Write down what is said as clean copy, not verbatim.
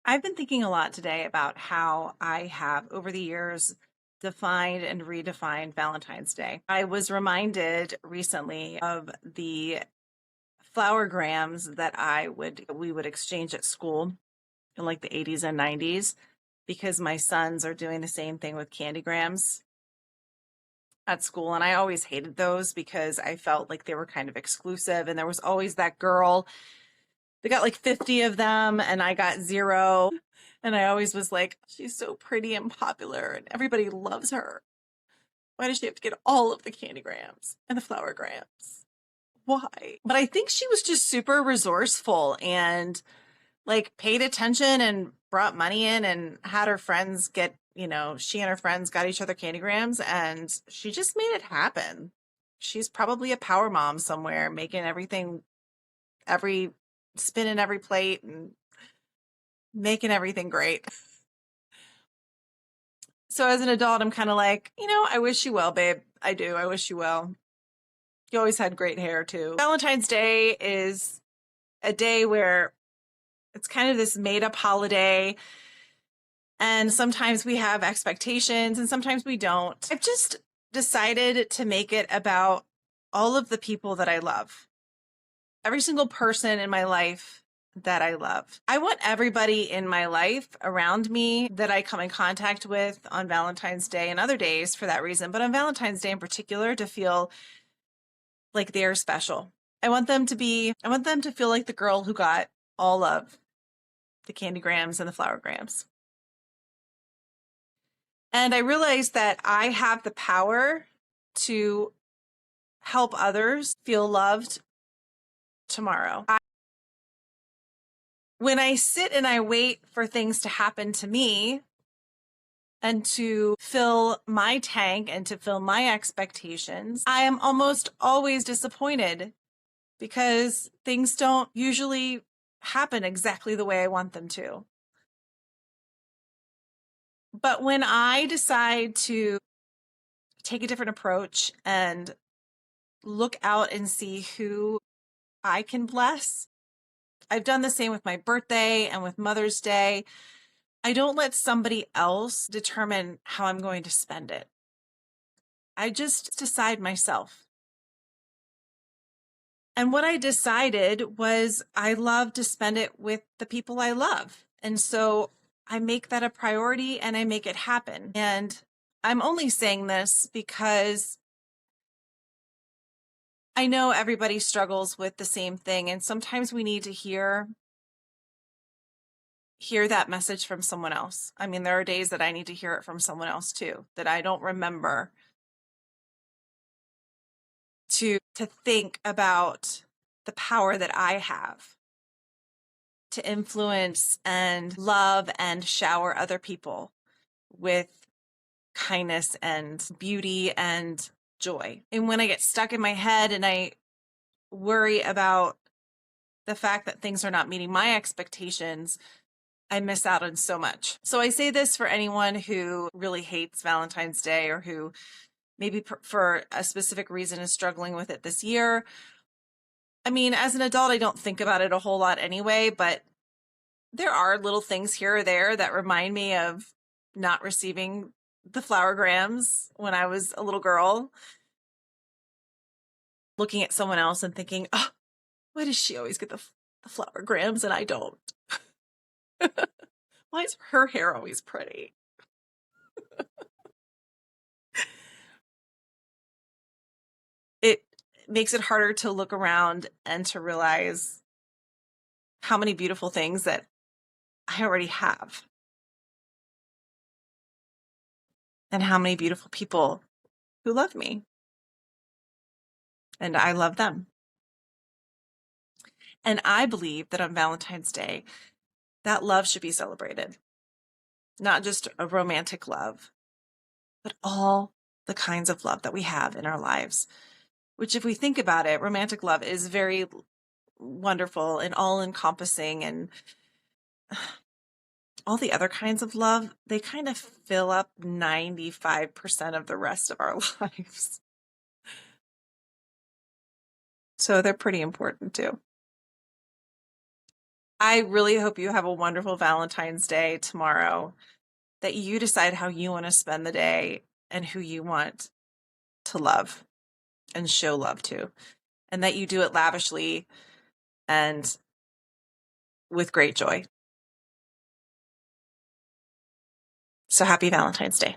I've been thinking a lot today about how I have, over the years, defined and redefined Valentine's Day. I was reminded recently of the flower grams that we would exchange at school in like the 80s and 90s because my sons are doing the same thing with candygrams at school. And I always hated those because I felt like they were kind of exclusive. And there was always that girl. They got like 50 of them and I got zero. And I always was like, she's so pretty and popular and everybody loves her. Why does she have to get all of the candygrams and the flower grams? Why? But I think she was just super resourceful and like paid attention and brought money in and had her friends get, she and her friends got each other candygrams and she just made it happen. She's probably a power mom somewhere making everything, every spin in every plate and making everything great. So as an adult, I'm kind of like, I wish you well, babe. I do. I wish you well. You always had great hair too. Valentine's Day is a day where it's kind of this made up holiday. And sometimes we have expectations and sometimes we don't. I've just decided to make it about all of the people that I love. Every single person in my life that I love. I want everybody in my life around me that I come in contact with on Valentine's Day and other days for that reason, but on Valentine's Day in particular to feel like they're special. I want them to feel like the girl who got all of the candygrams and the flower grams. And I realized that I have the power to help others feel loved tomorrow. When I sit and I wait for things to happen to me and to fill my tank and to fill my expectations, I am almost always disappointed because things don't usually happen exactly the way I want them to. But when I decide to take a different approach and look out and see who I can bless, I've done the same with my birthday and with Mother's Day. I don't let somebody else determine how I'm going to spend it. I just decide myself. And what I decided was I love to spend it with the people I love. And so I make that a priority and I make it happen. And I'm only saying this because I know everybody struggles with the same thing. And sometimes we need to hear that message from someone else. I mean, there are days that I need to hear it from someone else too, that I don't remember to think about the power that I have to influence and love and shower other people with kindness and beauty and joy. And when I get stuck in my head and I worry about the fact that things are not meeting my expectations, I miss out on so much. So I say this for anyone who really hates Valentine's Day or who maybe for a specific reason is struggling with it this year. I mean, as an adult, I don't think about it a whole lot anyway, but there are little things here or there that remind me of not receiving the flower grams when I was a little girl, looking at someone else and thinking, oh, why does she always get the flower grams and I don't? Why is her hair always pretty? It makes it harder to look around and to realize how many beautiful things that I already have and how many beautiful people who love me and I love them. And I believe that on Valentine's Day, that love should be celebrated. Not just a romantic love, but all the kinds of love that we have in our lives, which if we think about it, romantic love is very wonderful and all-encompassing, and all the other kinds of love, they kind of fill up 95% of the rest of our lives. So they're pretty important too. I really hope you have a wonderful Valentine's Day tomorrow, that you decide how you want to spend the day and who you want to love and show love to, and that you do it lavishly and with great joy. So happy Valentine's Day.